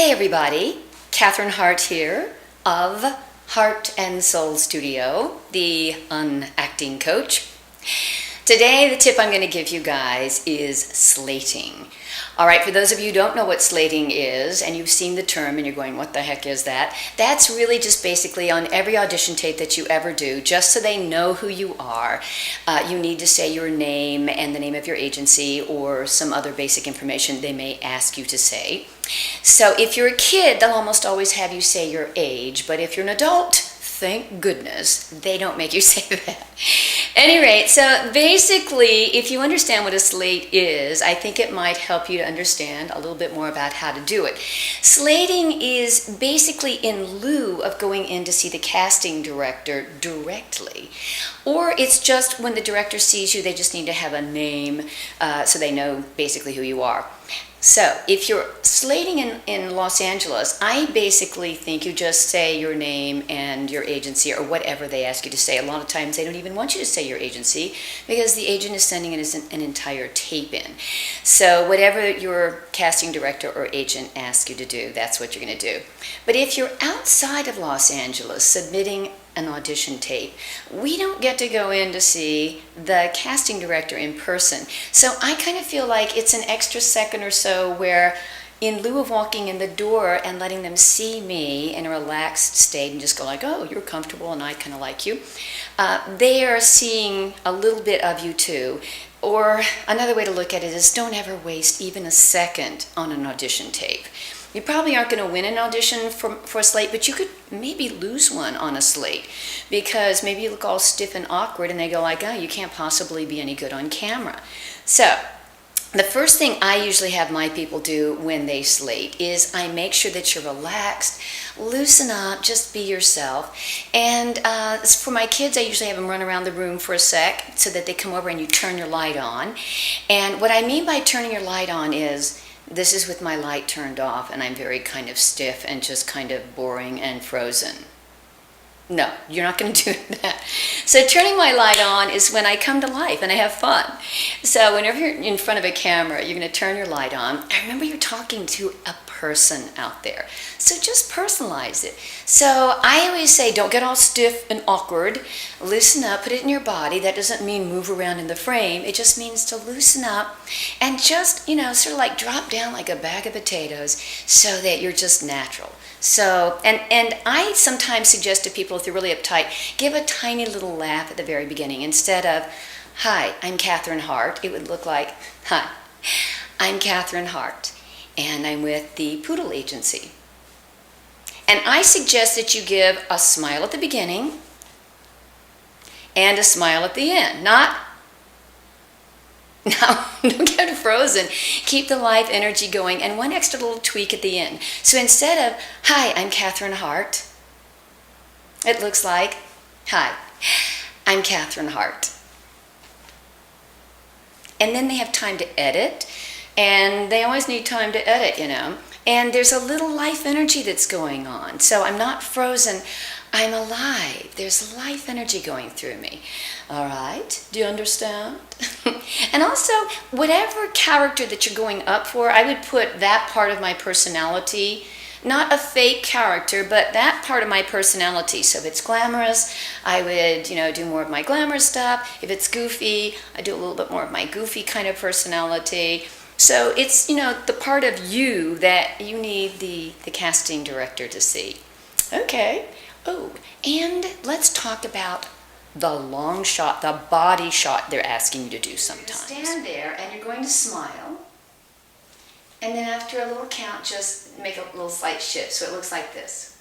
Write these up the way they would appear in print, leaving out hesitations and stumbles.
Hey everybody, Cathryn Hartt here of Heart and Soul Studio, the unacting coach. Today the tip I'm going to give you guys is slating. Alright, for those of you who don't know what slating is, and you've seen the term and you're going, what the heck is that? That's really just basically on every audition tape that you ever do, just so they know who you are. You need to say your name and the name of your agency or some other basic information they may ask you to say. So if you're a kid, they'll almost always have you say your age, but if you're an adult, thank goodness they don't make you say that. At any rate, so basically, if you understand what a slate is, I think it might help you to understand a little bit more about how to do it. Slating is basically in lieu of going in to see the casting director directly. Or it's just when the director sees you, they just need to have a name so they know basically who you are. So if you're slating in Los Angeles, I basically think you just say your name and your agency or whatever they ask you to say. A lot of times they don't even want you to say your agency because the agent is sending an entire tape in. So whatever your casting director or agent asks you to do, that's what you're going to do. But if you're outside of Los Angeles submitting an audition tape, we don't get to go in to see the casting director in person. So I kind of feel like it's an extra second or so where in lieu of walking in the door and letting them see me in a relaxed state and just go like, oh, you're comfortable and I kind of like you, they are seeing a little bit of you too. Or another way to look at it is don't ever waste even a second on an audition tape. You probably aren't going to win an audition for a slate, but you could maybe lose one on a slate because maybe you look all stiff and awkward and they go like, oh, you can't possibly be any good on camera. So the first thing I usually have my people do when they slate is I make sure that you're relaxed, loosen up, just be yourself. And for my kids, I usually have them run around the room for a sec so that they come over and you turn your light on. And what I mean by turning your light on is this is with my light turned off and I'm very kind of stiff and just kind of boring and frozen. No, you're not going to do that. So turning my light on is when I come to life and I have fun. So whenever you're in front of a camera, you're going to turn your light on. And remember, you're talking to a person out there. So just personalize it. So I always say, don't get all stiff and awkward. Loosen up, put it in your body. That doesn't mean move around in the frame. It just means to loosen up and just, sort of like drop down like a bag of potatoes so that you're just natural. So, and I sometimes suggest to people if they're really uptight, give a tiny little laugh at the very beginning. Instead of, hi, I'm Cathryn Hartt, it would look like, hi, I'm Cathryn Hartt, and I'm with the Poodle Agency. And I suggest that you give a smile at the beginning and a smile at the end. Not, now, don't get frozen. Keep the life energy going and one extra little tweak at the end. So instead of, hi, I'm Cathryn Hartt, it looks like, hi, I'm Cathryn Hartt. And then they have time to edit, and they always need time to edit, And there's a little life energy that's going on. So I'm not frozen. I'm alive. There's life energy going through me. All right? Do you understand? And also, whatever character that you're going up for, I would put that part of my personality, not a fake character, but that part of my personality. So if it's glamorous, I would, do more of my glamorous stuff. If it's goofy, I do a little bit more of my goofy kind of personality. So it's, the part of you that you need the casting director to see. Okay. Oh, and let's talk about the long shot, the body shot they're asking you to do sometimes. You're stand there and you're going to smile. And then after a little count, just make a little slight shift so it looks like this.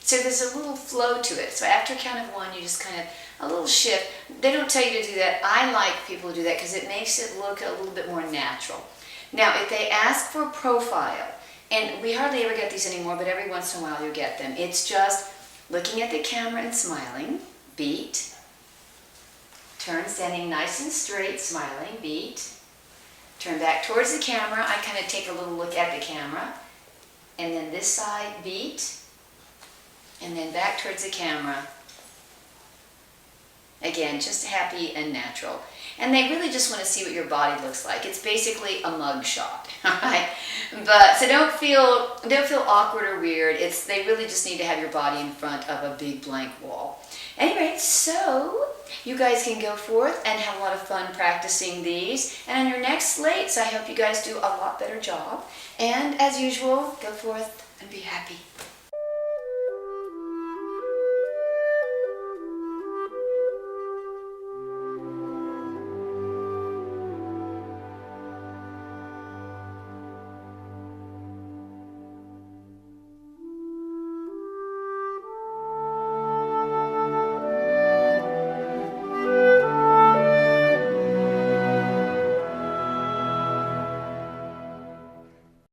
So there's a little flow to it. So after a count of one, you just kind of, a little shift. They don't tell you to do that. I like people to do that because it makes it look a little bit more natural. Now, if they ask for a profile, and we hardly ever get these anymore, but every once in a while you'll get them. It's just looking at the camera and smiling, beat. Turn, standing nice and straight, smiling, beat. Turn back towards the camera. I kind of take a little look at the camera. And then this side, beat. And then back towards the camera. Again, just happy and natural. And they really just want to see what your body looks like. It's basically a mug shot, right? But so don't feel awkward or weird. They really just need to have your body in front of a big blank wall. Anyway, so you guys can go forth and have a lot of fun practicing these. And on your next slates, I hope you guys do a lot better job. And as usual, go forth and be happy.